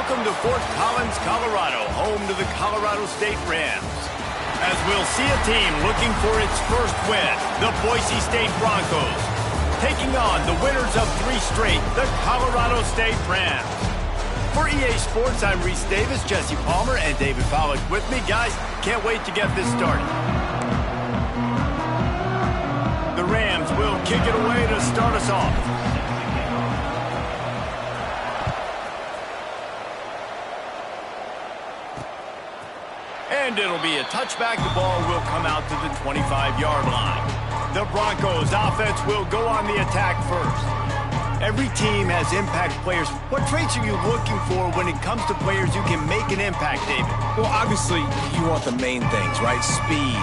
Welcome to Fort Collins, Colorado, home to the Colorado State Rams. As we'll see a team looking for its first win, the Boise State Broncos, taking on the winners of 3 straight, the Colorado State Rams. For EA Sports, I'm Reese Davis, Jesse Palmer, and David Pollack with me. Guys, can't wait to get this started. The Rams will kick it away to start us off. And it'll be a touchback. The ball will come out to the 25-yard line. The Broncos offense will go on the attack first. Every team has impact players. What traits are you looking for when it comes to players who can make an impact, David? Well, obviously, you want the main things, right? Speed,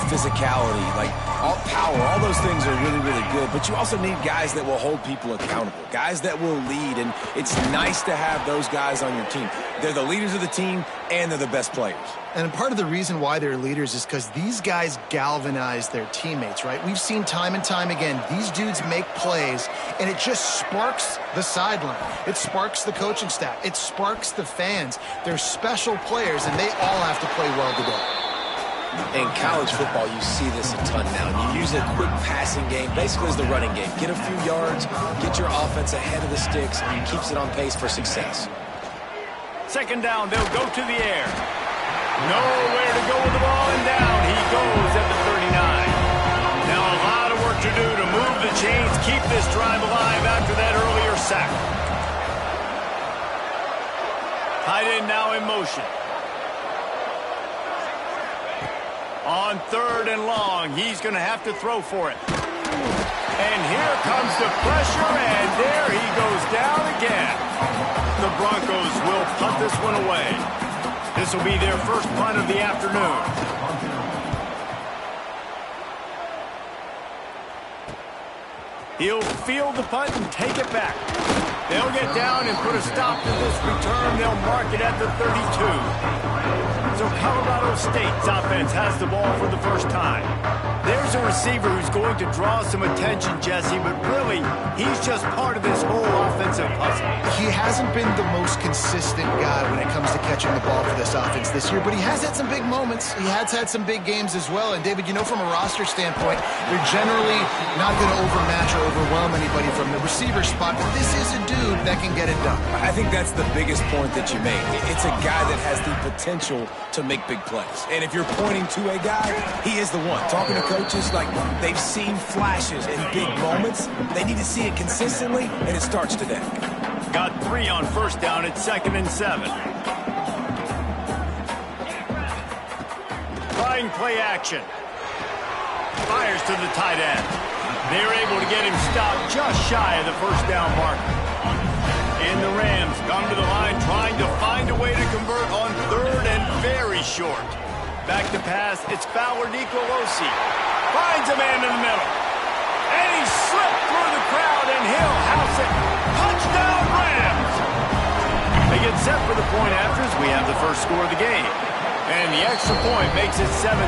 physicality, like all power. All those things are really, really good. But you also need guys that will hold people accountable, guys that will lead. And it's nice to have those guys on your team. They're the leaders of the team, and they're the best players. And part of the reason why they're leaders is because these guys galvanize their teammates, right? We've seen time and time again, these dudes make plays, and it just sparks the sideline. It sparks the coaching staff. It sparks the fans. They're special players, and they all have to play well today. In college football, you see this a ton now. You use a quick passing game, basically as the running game. Get a few yards, get your offense ahead of the sticks, and keeps it on pace for success. Second down, they'll go to the air. Nowhere to go with the ball, and down he goes at the 39. Now a lot of work to do to move the chains, keep this drive alive after that earlier sack. Tight end now in motion. On 3rd and long, he's going to have to throw for it. And here comes the pressure, and there he goes down again. The Broncos will punt this one away. This will be their first punt of the afternoon. He'll field the punt and take it back. They'll get down and put a stop to this return. They'll mark it at the 32. So Colorado State's offense has the ball for the first time. There's a receiver who's going to draw some attention, Jesse, but really, he's just part of this whole offensive puzzle. He hasn't been the most consistent guy when it comes to catching the ball for this offense this year, but he has had some big moments. He has had some big games as well. And, David, from a roster standpoint, they're generally not going to overmatch or overwhelm anybody from the receiver spot, but this is a dude that can get it done. I think that's the biggest point that you made. It's a guy that has the potential to make big plays. And if you're pointing to a guy, he is the one. Talking to coaches, like, they've seen flashes in big moments. They need to see it consistently, and it starts today. Got 3 on first down at 2nd and 7. Trying play action. Fires to the tight end. They're able to get him stopped just shy of the first down marker. And the Rams come to the line trying to find a way to convert on 3rd and very short. Back to pass, it's Fowler Nicolosi. Finds a man in the middle. And he slipped through the crowd, and he'll house it. Touchdown, Rams! They get set for the point afters. We have the first score of the game. And the extra point makes it 7-0.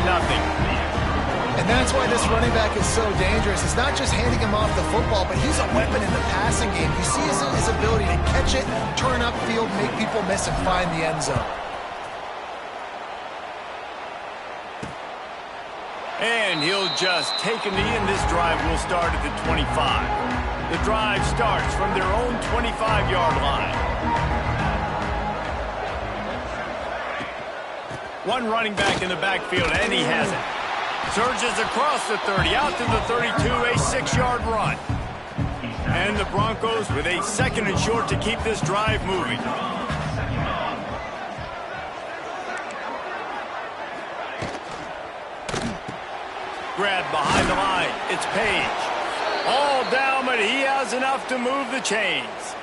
And that's why this running back is so dangerous. It's not just handing him off the football, but he's a weapon in the passing game. You see his ability to catch it, turn upfield, make people miss, and find the end zone. And he'll just take a knee, and this drive will start at the 25. The drive starts from their own 25-yard line. One running back in the backfield, and he has it. Surges across the 30, out to the 32, a 6-yard run. And the Broncos with a 2nd and short to keep this drive moving. Grab behind the line. It's Page. All down, but he has enough to move the chains.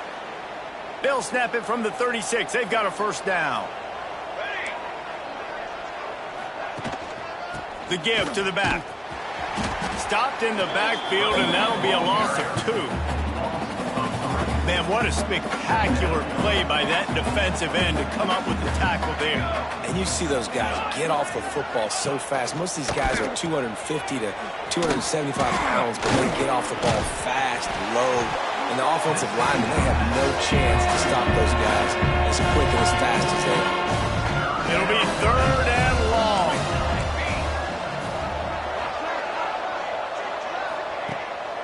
They'll snap it from the 36. They've got a first down. The give to the back. Stopped in the backfield, and that'll be a loss of 2. Man, what a spectacular play by that defensive end to come up with the tackle there. And you see those guys get off the football so fast. Most of these guys are 250 to 275 pounds, but they get off the ball fast, low, And the offensive linemen, they have no chance to stop those guys as quick and as fast as they are. It'll be 3rd and long.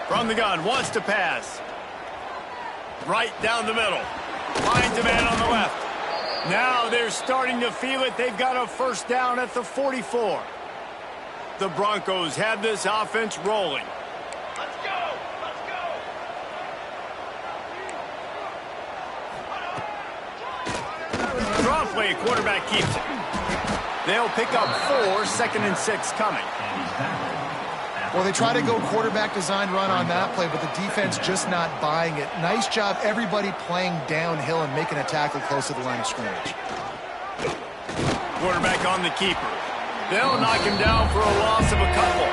From the gun, wants to pass. Right down the middle. Finds a man on the left. Now they're starting to feel it. They've got a first down at the 44. The Broncos have this offense rolling. Let's go! Let's go! Draw play, quarterback keeps it. They'll pick up 4, 2nd and 6 coming. Well, they try to go quarterback design run on that play, but the defense just not buying it. Nice job, everybody playing downhill and making a tackle close to the line of scrimmage. Quarterback on the keeper. They'll knock him down for a loss of a couple.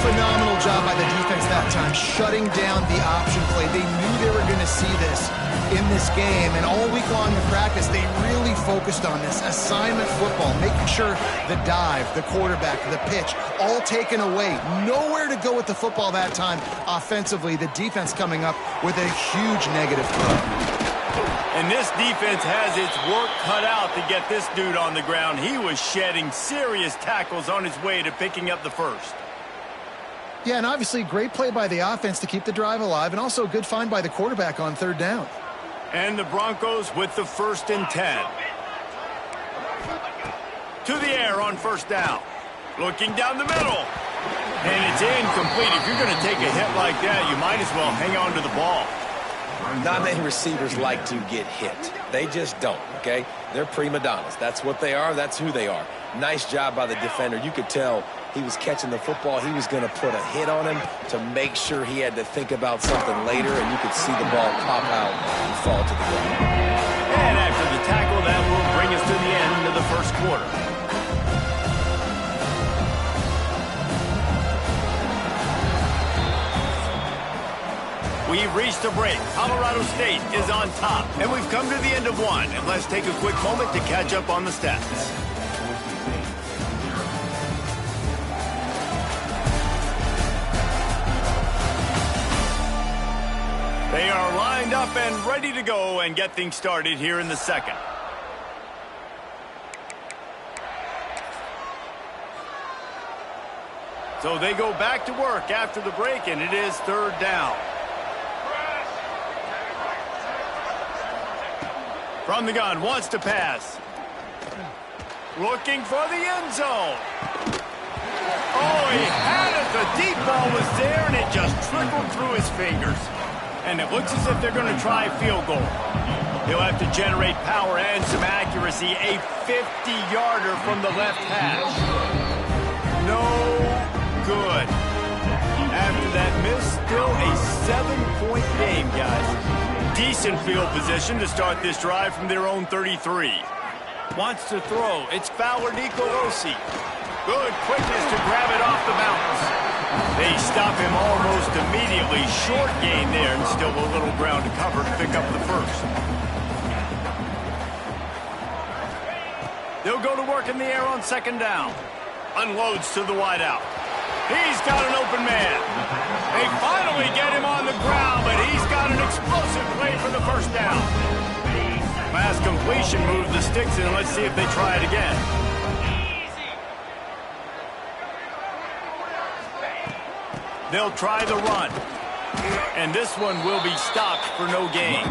Phenomenal job by the defense that time, shutting down the option play. They knew they were going to see this in this game, and all week long in practice, they really focused on this assignment football, making sure the dive, the quarterback, the pitch, all taken away. Nowhere to go with the football that time offensively. The defense coming up with a huge negative throw. And this defense has its work cut out to get this dude on the ground. He was shedding serious tackles on his way to picking up the first. Yeah, and obviously great play by the offense to keep the drive alive, and also a good find by the quarterback on 3rd down. And the Broncos with the 1st and 10. To the air on 1st down. Looking down the middle. And it's incomplete. If you're going to take a hit like that, you might as well hang on to the ball. Not many receivers like to get hit. They just don't, okay? They're prima donnas. That's what they are. That's who they are. Nice job by the defender. You could tell he was catching the football. He was going to put a hit on him to make sure he had to think about something later, and you could see the ball pop out and fall to the ground. And after the tackle, that will bring us to the end of the 1st quarter. We've reached a break. Colorado State is on top, and we've come to the end of one. And let's take a quick moment to catch up on the stats. They are lined up and ready to go and get things started here in the 2nd. So they go back to work after the break, and it is 3rd down. From the gun, wants to pass. Looking for the end zone. Oh, he had it. The deep ball was there, and it just trickled through his fingers. And it looks as if they're going to try a field goal. He'll have to generate power and some accuracy. A 50-yarder from the left hash. No good. After that miss, still a 7-point game, guys. Decent field position to start this drive from their own 33. Wants to throw. It's Fowler Nicolosi. Good quickness to grab it off the bounce. They stop him almost immediately. Short gain there, and still a little ground to cover to pick up the first. They'll go to work in the air on 2nd down. Unloads to the wideout. He's got an open man. They finally get him on the ground, but he's got an explosive play for the first down. Pass completion, move the sticks in. Let's see if they try it again. They'll try the run. And this one will be stopped for no gain.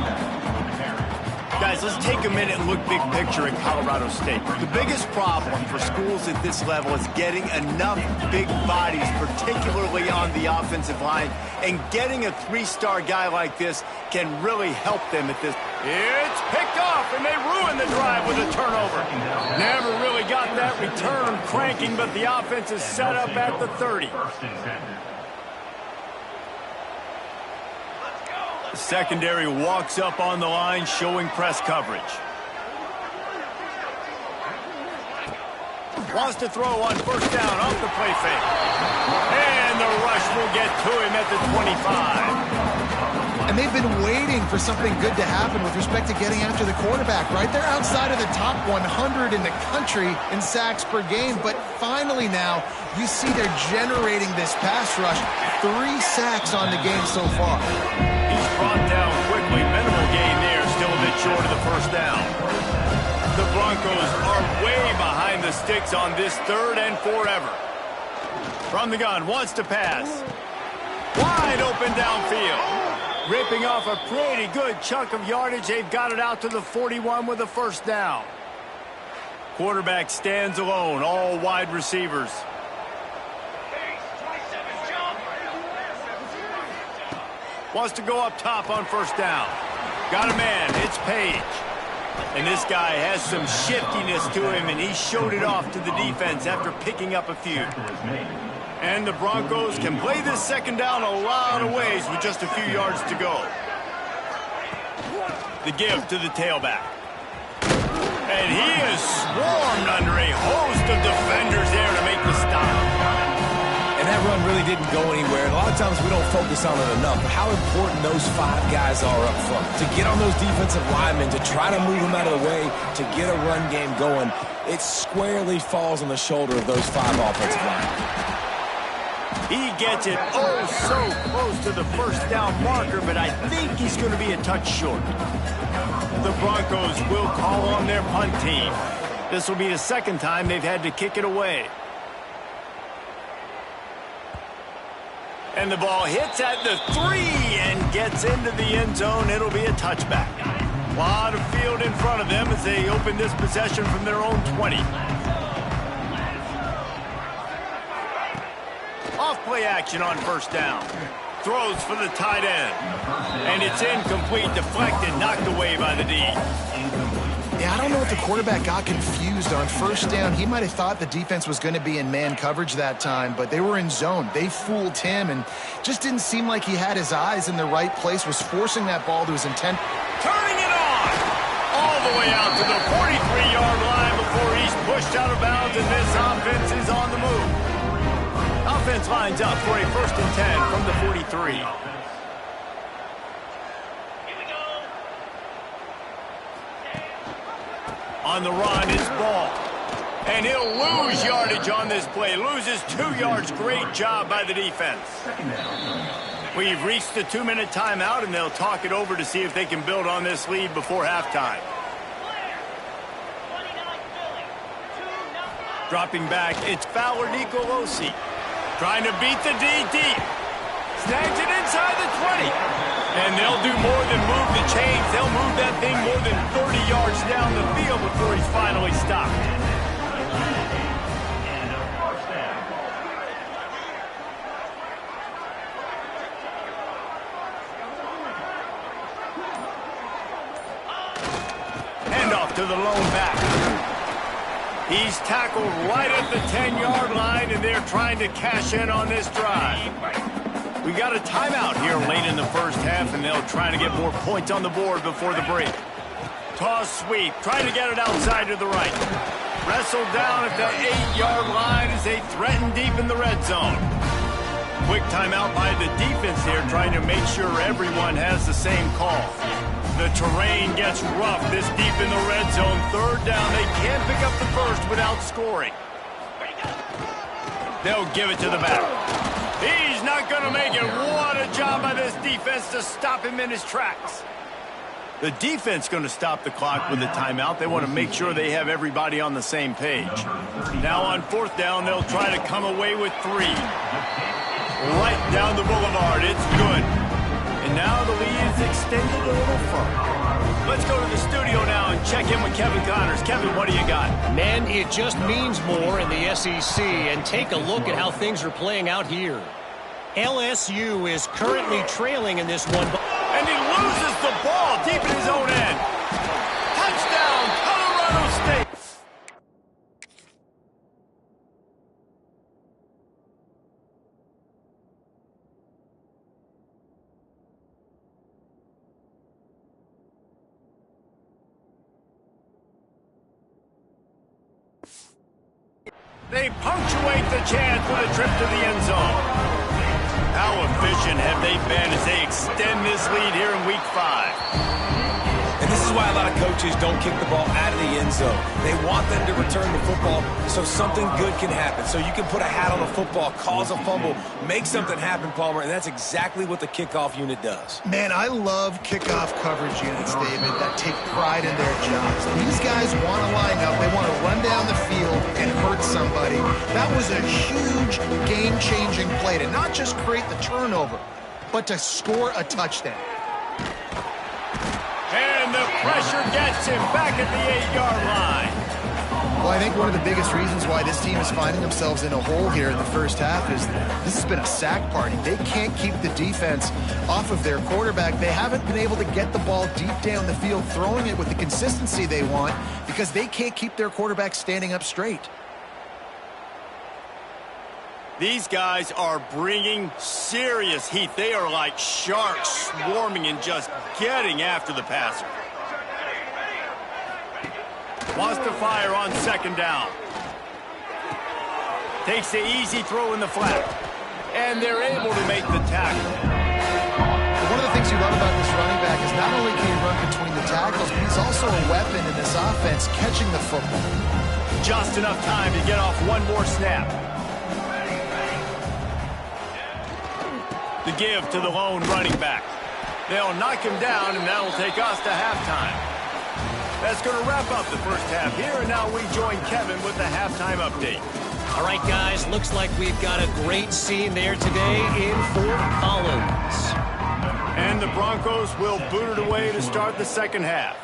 Guys, let's take a minute and look big picture at Colorado State. The biggest problem for schools at this level is getting enough big bodies, particularly on the offensive line, and getting a 3-star guy like this can really help them at this. It's picked off, and they ruin the drive with a turnover. Never really got that return cranking, but the offense is set up at the 30. Secondary walks up on the line, showing press coverage. Wants to throw on 1st down off the play fake. And the rush will get to him at the 25. And they've been waiting for something good to happen with respect to getting after the quarterback, right? They're outside of the top 100 in the country in sacks per game, but finally now you see they're generating this pass rush. 3 sacks on the game so far. brought down quickly. Minimal gain there, still a bit short of the first down. The Broncos are way behind the sticks on this 3rd and forever. From the gun, wants to pass. Wide open downfield. Ripping off a pretty good chunk of yardage. They've got it out to the 41 with a first down. Quarterback stands alone, all wide receivers. Wants to go up top on first down. Got a man, it's Page. And this guy has some shiftiness to him, and he showed it off to the defense after picking up a few. And the Broncos can play this second down a lot of ways with just a few yards to go. The give to the tailback. And he is swarmed under a host of defenders there to make the stop. And that run really didn't go anywhere. And a lot of times we don't focus on it enough, but how important those 5 guys are up front. To get on those defensive linemen, to try to move them out of the way, to get a run game going, it squarely falls on the shoulder of those 5 offensive linemen. He gets it so close to the first down marker, but I think he's going to be a touch short. The Broncos will call on their punt team. This will be the second time they've had to kick it away. And the ball hits at the 3 and gets into the end zone. It'll be a touchback. A lot of field in front of them as they open this possession from their own 20. Off play action on first down. Throws for the tight end. And it's incomplete, deflected, knocked away by the D. Yeah, I don't know if the quarterback got confused on first down. He might have thought the defense was going to be in man coverage that time, but they were in zone. They fooled him and just didn't seem like he had his eyes in the right place, was forcing that ball to his intent. Turning it on! All the way out to the 43-yard line before he's pushed out of bounds, and this offense is on the move. Offense lines up for a 1st and 10 from the 43. On the run, it's Ball. And he'll lose yardage on this play. Loses 2 yards. Great job by the defense. We've reached the 2-minute timeout, and they'll talk it over to see if they can build on this lead before halftime. Dropping back, it's Fowler Nicolosi. Trying to beat the D deep. Snags it inside the 20. And they'll do more than move the chains. They'll move that thing more than 30 yards down the field before he's finally stopped. Handoff to the lone back. He's tackled right at the 10-yard line, and they're trying to cash in on this drive. We got a timeout here late in the first half, and they'll try to get more points on the board before the break. Toss sweep, trying to get it outside to the right. Wrestled down at the 8-yard line as they threaten deep in the red zone. Quick timeout by the defense here, trying to make sure everyone has the same call. The terrain gets rough this deep in the red zone. 3rd down, they can't pick up the first without scoring. They'll give it to the back. He's not going to make it. What a job by this defense to stop him in his tracks. The defense going to stop the clock with a timeout. They want to make sure they have everybody on the same page. Now on 4th down, they'll try to come away with 3. Right down the boulevard. It's good. And now the lead is extended a little further. Let's go to the studio now and check in with Kevin Connors. Kevin, what do you got? Man, it just means more in the SEC. And take a look at how things are playing out here. LSU is currently trailing in this one. And he loses the ball deep in his own end. Touchdown, Colorado State. They punctuate the chance with a trip to the end zone. How efficient have they been as they extend this lead here in Week 5? And this is why a lot of coaches don't kick the ball out of the end zone. They want them to return the football so something good can happen. So you can put a hat on a football, cause a fumble, make something happen, Palmer, and that's exactly what the kickoff unit does. Man, I love kickoff coverage units, David, that take pride in their jobs. These guys want to line up. They want to run down the field and hurt somebody. That was a huge game-changing play to not just create the turnover, but to score a touchdown. And the pressure gets him back at the 8-yard line. Well, I think one of the biggest reasons why this team is finding themselves in a hole here in the first half is this has been a sack party. They can't keep the defense off of their quarterback. They haven't been able to get the ball deep down the field, throwing it with the consistency they want because they can't keep their quarterback standing up straight. These guys are bringing serious heat. They are like sharks swarming and just getting after the passer. Wants to fire on second down. Takes the easy throw in the flat. And they're able to make the tackle. One of the things you love about this running back is not only can he run between the tackles, but he's also a weapon in this offense catching the football. Just enough time to get off one more snap. The give to the lone running back. They'll knock him down, and that'll take us to halftime. That's going to wrap up the first half here, and now we join Kevin with the halftime update. All right, guys, looks like we've got a great scene there today in Fort Collins. And the Broncos will boot it away to start the second half.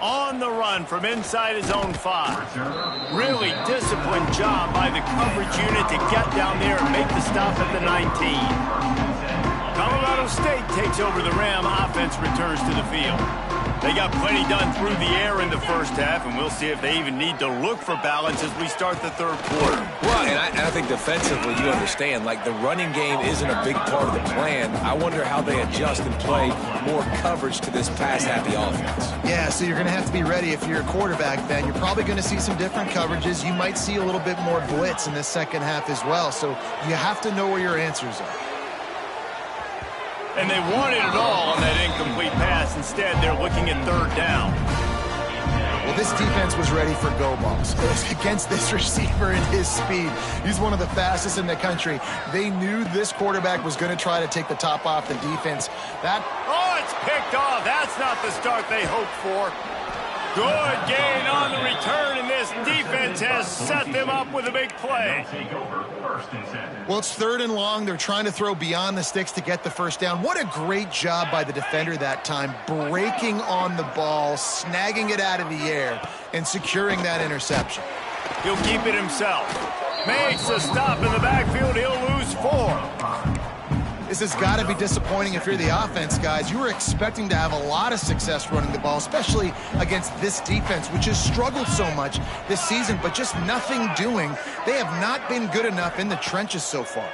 On the run from inside his own 5. Really disciplined job by the coverage unit to get down there and make the stop at the 19. Colorado State takes over the Ram. Offense returns to the field. They got plenty done through the air in the first half, and we'll see if they even need to look for balance as we start the third quarter. Well, and I think defensively, you understand, like the running game isn't a big part of the plan. I wonder how they adjust and play more coverage to this pass-happy offense. Yeah, so you're going to have to be ready if you're a quarterback, Ben. You're probably going to see some different coverages. You might see a little bit more blitz in the second half as well, so you have to know where your answers are. And they wanted it all on that incomplete pass. Instead, they're looking at third down. Well, this defense was ready for go balls. Against this receiver and his speed, he's one of the fastest in the country. They knew this quarterback was going to try to take the top off the defense. Oh, it's picked off. That's not the start they hoped for. Good gain on the return, and this defense has set them up with a big play. Well, it's third and long. They're trying to throw beyond the sticks to get the first down. What a great job by the defender that time, breaking on the ball, snagging it out of the air, and securing that interception. He'll keep it himself. Makes a stop in the backfield. He'll lose 4. This has got to be disappointing if you're the offense, guys. You were expecting to have a lot of success running the ball, especially against this defense, which has struggled so much this season, but just nothing doing. They have not been good enough in the trenches so far.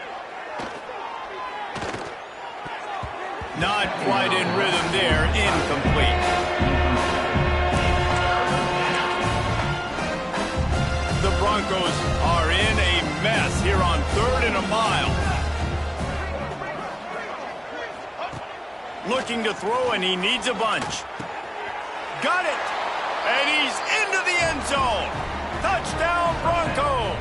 Not quite in rhythm there. Incomplete. The Broncos are in a mess here on 3rd and a mile. Looking to throw, and he needs a bunch. Got it! And he's into the end zone. Touchdown, Broncos!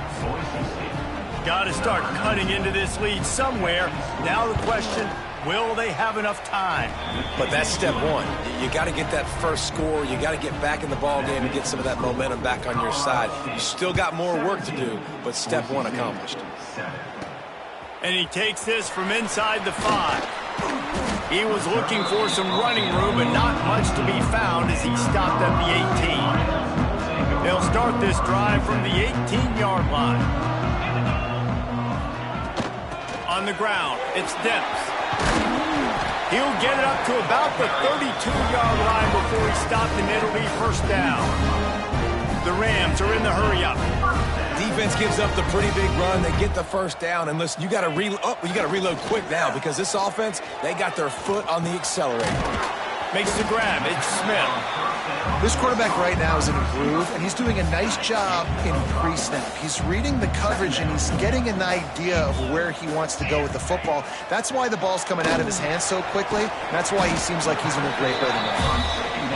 Got to start cutting into this lead somewhere. Now the question, will they have enough time? But that's step one. You got to get that first score. You got to get back in the ball game and get some of that momentum back on your side. You still got more work to do, but step one accomplished. And he takes this from inside the 5. He was looking for some running room, but not much to be found as he stopped at the 18. They'll start this drive from the 18-yard line. On the ground, it's Demps. He'll get it up to about the 32-yard line before he stopped, and it'll be first down. The Rams are in the hurry-up. Defense gives up the pretty big run. They get the first down, and listen, you got to reload quick now because this offense, they got their foot on the accelerator. Makes the grab. It's Smith. This quarterback right now is in a groove, and he's doing a nice job in pre-snap. He's reading the coverage, and he's getting an idea of where he wants to go with the football. That's why the ball's coming out of his hands so quickly. That's why he seems like he's in a great rhythm.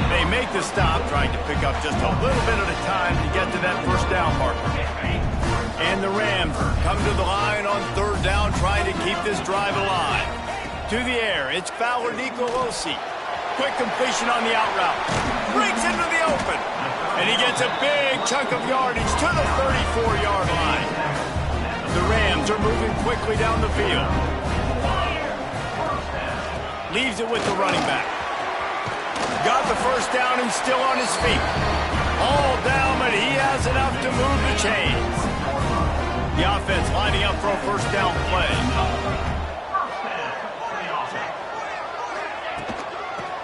They make the stop, trying to pick up just a little bit at a time to get to that first down marker. And the Rams come to the line on third down, trying to keep this drive alive. To the air, it's Fowler Nicolosi. Quick completion on the out route. Breaks into the open. And he gets a big chunk of yardage to the 34-yard line. The Rams are moving quickly down the field. Leaves it with the running back. Got the first down and still on his feet. All down, but he has enough to move the chains. The offense lining up for a first down play.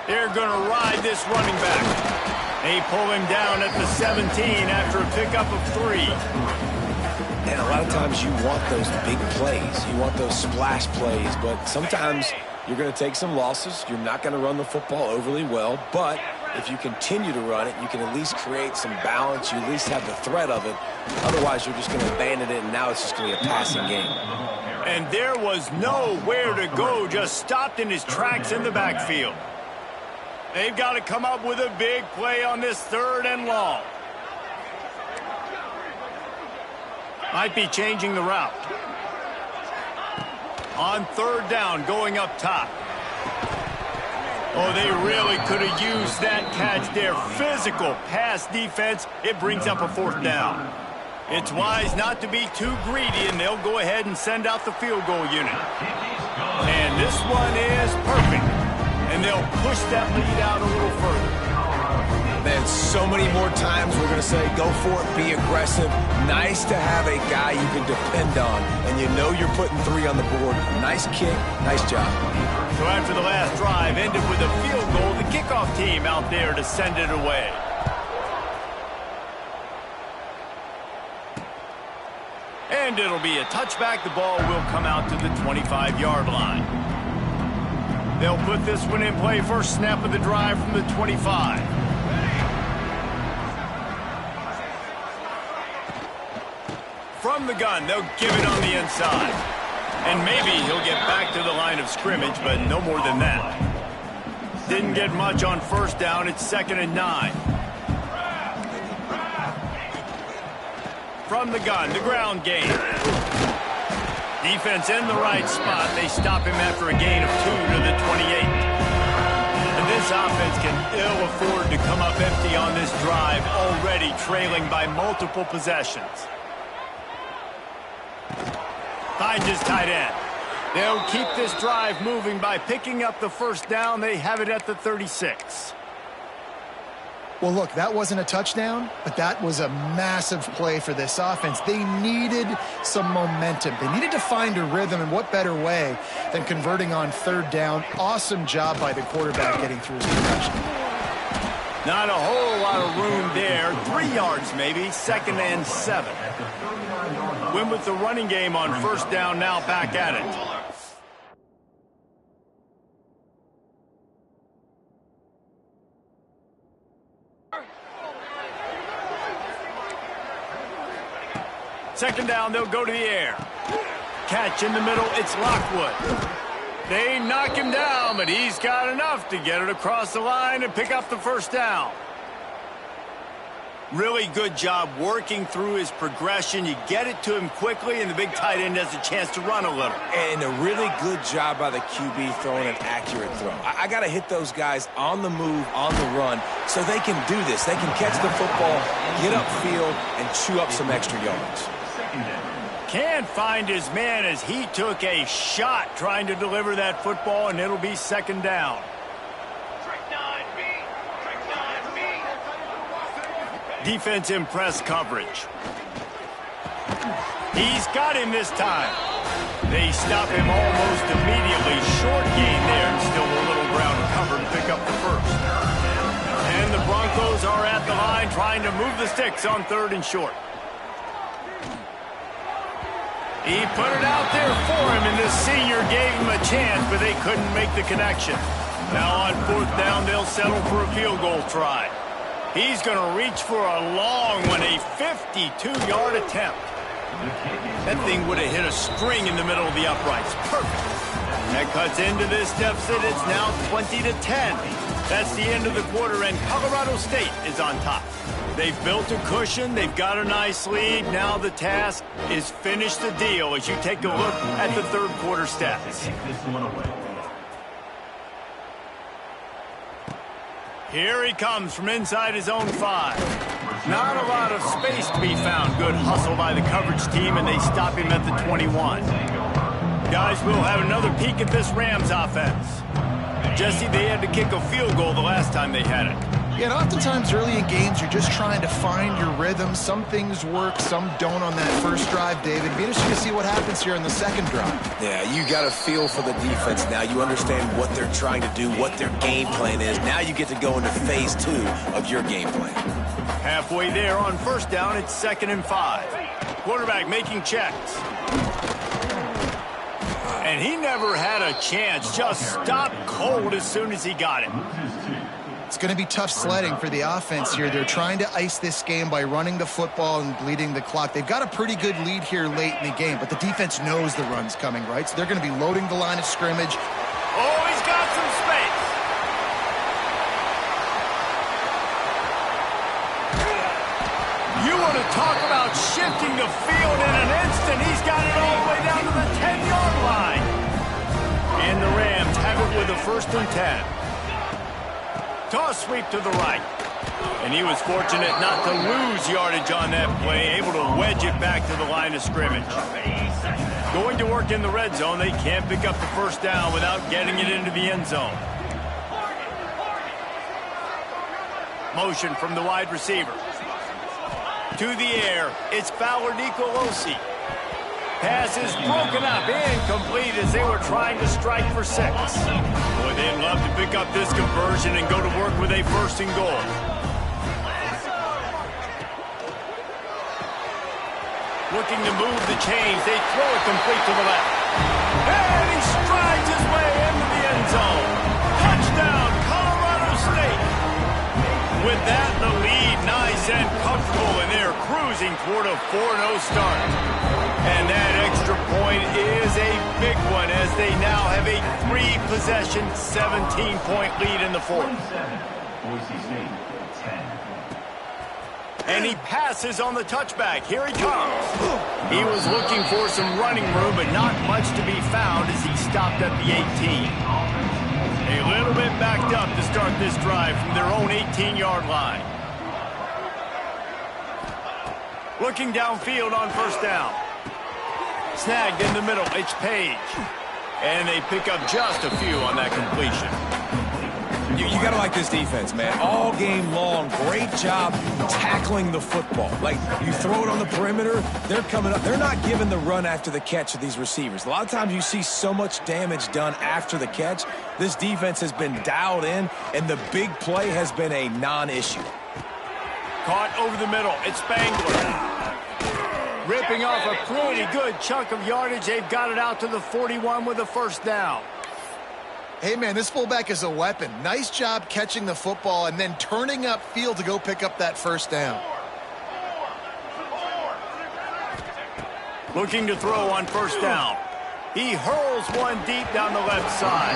They're going to ride this running back. They pull him down at the 17 after a pickup of 3. And a lot of times you want those big plays. You want those splash plays. But sometimes you're going to take some losses. You're not going to run the football overly well. But if you continue to run it, you can at least create some balance. You at least have the threat of it. Otherwise, you're just going to abandon it, and now it's just going to be a passing game. And there was nowhere to go. Just stopped in his tracks in the backfield. They've got to come up with a big play on this third and long. Might be changing the route. On third down, going up top. Oh, they really could have used that catch there. Physical pass defense. It brings up a fourth down. It's wise not to be too greedy, and they'll go ahead and send out the field goal unit. And this one is perfect. And they'll push that lead out a little further. Man, so many more times we're going to say, go for it, be aggressive. Nice to have a guy you can depend on, and you know you're putting 3 on the board. Nice kick, nice job. So after the last drive ended with a field goal, the kickoff team out there to send it away. And it'll be a touchback. The ball will come out to the 25-yard line. They'll put this one in play. First snap of the drive from the 25. From the gun, they'll give it on the inside. And maybe he'll get back to the line of scrimmage, but no more than that. Didn't get much on first down. It's 2nd and 9. From the gun, the ground game. Defense in the right spot. They stop him after a gain of 2 to the 28. And this offense can ill afford to come up empty on this drive, already trailing by multiple possessions. Finds his tight end. They'll keep this drive moving by picking up the first down. They have it at the 36. Well, look, that wasn't a touchdown, but that was a massive play for this offense. They needed some momentum. They needed to find a rhythm, and what better way than converting on third down. Awesome job by the quarterback getting through his progression. Not a whole lot of room there. 3 yards maybe, 2nd and 7. Win with the running game on first down, now back at it. Second down, they'll go to the air. Catch in the middle, it's Lockwood. They knock him down, but he's got enough to get it across the line and pick up the first down. Really good job working through his progression. You get it to him quickly, and the big tight end has a chance to run a little. And a really good job by the QB throwing an accurate throw. I got to hit those guys on the move, on the run, so they can do this. They can catch the football, get upfield, and chew up some extra yards. Can't find his man as he took a shot trying to deliver that football, and it'll be second down. Defense in press coverage. He's got him this time. They stop him almost immediately. Short gain there, and still a little ground cover to pick up the first. And the Broncos are at the line trying to move the sticks on 3rd and short. He put it out there for him, and the senior gave him a chance, but they couldn't make the connection. Now on 4th down, they'll settle for a field goal try. He's going to reach for a long one, a 52-yard attempt. That thing would have hit a string in the middle of the uprights. Perfect. That cuts into this deficit. It's now 20-10. That's the end of the quarter, and Colorado State is on top. They've built a cushion. They've got a nice lead. Now the task is finish the deal as you take a look at the third quarter stats. Here he comes from inside his own 5. Not a lot of space to be found. Good hustle by the coverage team, and they stop him at the 21. Guys, we'll have another peek at this Rams offense. Jesse, they had to kick a field goal the last time they had it. Yeah, and oftentimes early in games, you're just trying to find your rhythm. Some things work, some don't on that first drive, David. Be interesting to see what happens here in the second drive. Yeah, you got a feel for the defense now. You understand what they're trying to do, what their game plan is. Now you get to go into phase 2 of your game plan. Halfway there on first down, it's 2nd and 5. Quarterback making checks. And he never had a chance. Just stopped cold as soon as he got it. It's going to be tough sledding for the offense here. They're trying to ice this game by running the football and bleeding the clock. They've got a pretty good lead here late in the game, but the defense knows the run's coming, right? So they're going to be loading the line of scrimmage. Oh, he's got some space. You want to talk about shifting the field in an instant. He's got it all the way down to the 10-yard line. And the Rams have it with a 1st and 10. Toss sweep to the right. And he was fortunate not to lose yardage on that play, able to wedge it back to the line of scrimmage. Going to work in the red zone, they can't pick up the first down without getting it into the end zone. Motion from the wide receiver. To the air, it's Fowler Nicolosi. Pass is broken up, incomplete as they were trying to strike for 6. Boy, they'd love to pick up this conversion and go to work with a 1st and goal. Looking to move the chains, they throw it complete to the left. And he strides his way into the end zone. Touchdown, Colorado State. With that, the lead nice and comfortable, and they're cruising toward a 4-0 start. And that extra point is a big one as they now have a 3-possession, 17-point lead in the 4th. And he passes on the touchback. Here he comes. He was looking for some running room, but not much to be found as he stopped at the 18. A little bit backed up to start this drive from their own 18-yard line. Looking downfield on first down. Snagged in the middle, it's Page. And they pick up just a few on that completion. You got to like this defense, man. All game long, great job tackling the football. Like, you throw it on the perimeter, they're coming up. They're not giving the run after the catch of these receivers. A lot of times you see so much damage done after the catch. This defense has been dialed in, and the big play has been a non-issue. Caught over the middle, it's Spangler. Ripping off a pretty good chunk of yardage. They've got it out to the 41 with a 1st down. Hey, man, this fullback is a weapon. Nice job catching the football and then turning upfield to go pick up that 1st down. Looking to throw on 1st down. He hurls one deep down the left side.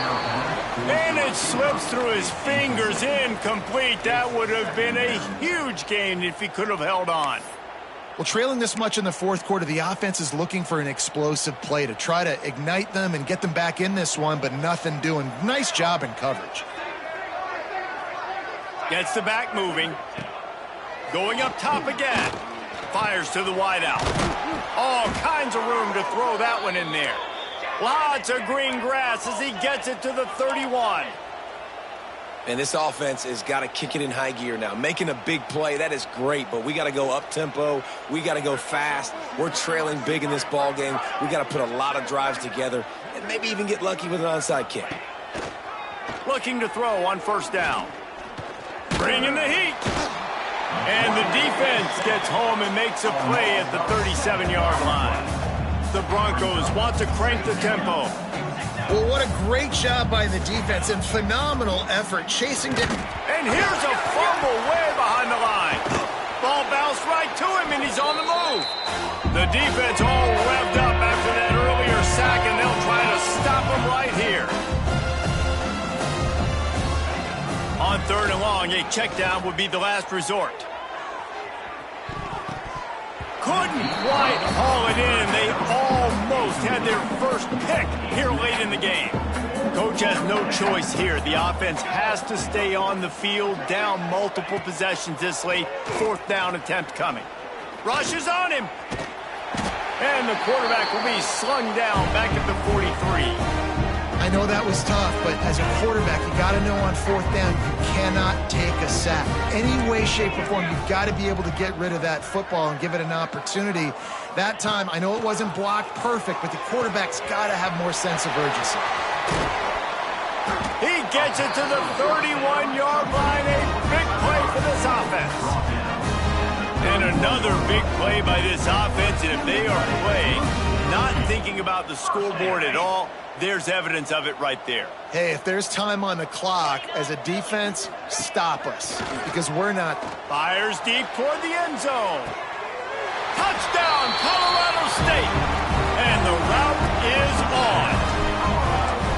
And it slips through his fingers, incomplete. That would have been a huge gain if he could have held on. Well, trailing this much in the 4th quarter, the offense is looking for an explosive play to try to ignite them and get them back in this one, but nothing doing. Nice job in coverage. Gets the back moving. Going up top again. Fires to the wideout. All kinds of room to throw that one in there. Lots of green grass as he gets it to the 31. And this offense has got to kick it in high gear now. Making a big play, that is great, but we got to go up-tempo. We got to go fast. We're trailing big in this ball game. We got to put a lot of drives together and maybe even get lucky with an onside kick. Looking to throw on 1st down. Bringing the heat. And the defense gets home and makes a play at the 37-yard line. The Broncos want to crank the tempo. Well, what a great job by the defense and phenomenal effort chasing down. And And here's a fumble way behind the line. Ball bounced right to him, and he's on the move. The defense all revved up after that earlier sack, and they'll try to stop him right here. On 3rd and long, a check down would be the last resort. Couldn't quite haul it in. They almost had their first pick here late in the game. Coach has no choice here. The offense has to stay on the field, down multiple possessions this late. 4th down attempt coming. Rushes on him. And the quarterback will be slung down back at the 43. I know that was tough, but as a quarterback, you got to know on 4th down, you cannot take a sack. Any way, shape, or form, you've got to be able to get rid of that football and give it an opportunity. That time, I know it wasn't blocked perfect, but the quarterback's got to have more sense of urgency. He gets it to the 31-yard line. A big play for this offense. And another big play by this offense, and if they are playing, not thinking about the scoreboard at all, there's evidence of it right there. Hey, if there's time on the clock, as a defense, stop us, because we're not. Fires deep toward the end zone. Touchdown, Colorado State. And the route is on.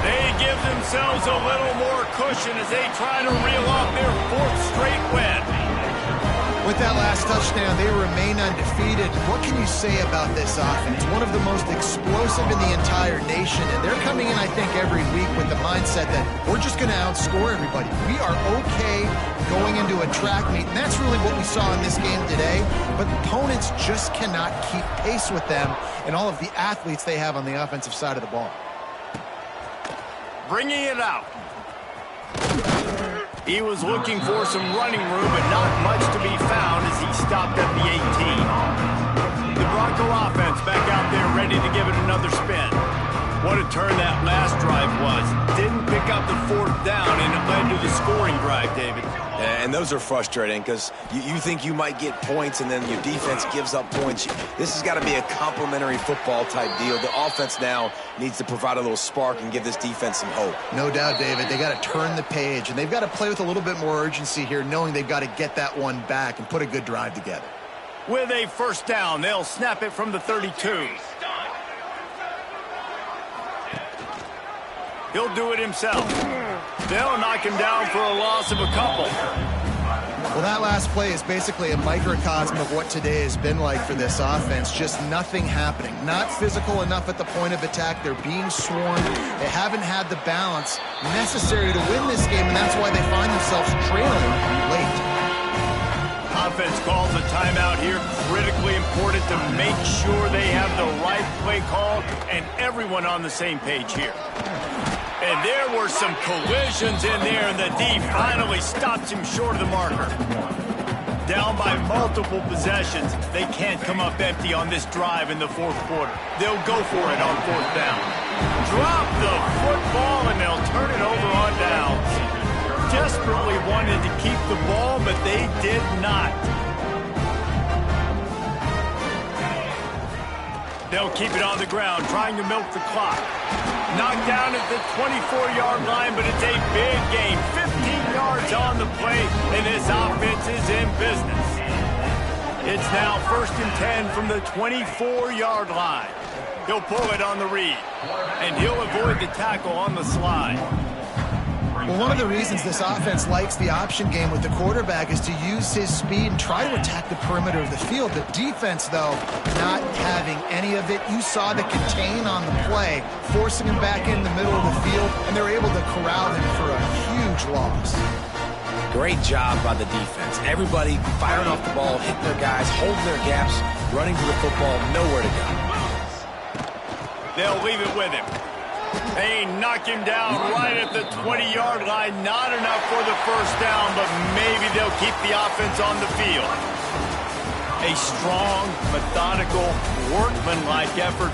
They give themselves a little more cushion as they try to reel off their 4th straight win. With that last touchdown, they remain undefeated. What can you say about this offense? One of the most explosive in the entire nation, and they're coming in, I think, every week with the mindset that we're just going to outscore everybody. We are okay going into a track meet, and that's really what we saw in this game today. But opponents just cannot keep pace with them and all of the athletes they have on the offensive side of the ball. Bringing it out. He was looking for some running room, but not much to be found as he stopped at the 18. The Bronco offense back out there ready to give it another spin. What a turn that last drive was. Didn't pick up the 4th down, and it led to the scoring drive, David. And those are frustrating because you think you might get points and then your defense gives up points. This has got to be a complementary football type deal. The offense now needs to provide a little spark and give this defense some hope. No doubt, David. They got to turn the page, and they've got to play with a little bit more urgency here, knowing they've got to get that one back and put a good drive together. With a 1st down, they'll snap it from the 32. He'll do it himself. They'll knock him down for a loss of a couple. Well, that last play is basically a microcosm of what today has been like for this offense. Just nothing happening. Not physical enough at the point of attack. They're being swarmed. They haven't had the balance necessary to win this game, and that's why they find themselves trailing late. Offense calls a timeout here. Critically important to make sure they have the right play call and everyone on the same page here. And there were some collisions in there, and the D finally stops him short of the marker. Down by multiple possessions. They can't come up empty on this drive in the 4th quarter. They'll go for it on 4th down. Drop the football, and they'll turn it over on downs. Desperately wanted to keep the ball, but they did not. They'll keep it on the ground, trying to milk the clock. Knocked down at the 24-yard line, but it's a big game. 15 yards on the play, and this offense is in business. It's now 1st and 10 from the 24-yard line. He'll pull it on the read, and he'll avoid the tackle on the slide. Well, one of the reasons this offense likes the option game with the quarterback is to use his speed and try to attack the perimeter of the field. The defense, though, not having any of it. You saw the contain on the play, forcing him back in the middle of the field, and they're able to corral him for a huge loss. Great job by the defense. Everybody firing off the ball, hitting their guys, holding their gaps, running to the football, nowhere to go. They'll leave it with him. They knock him down right at the 20-yard line. Not enough for the 1st down, but maybe they'll keep the offense on the field. A strong, methodical, workmanlike effort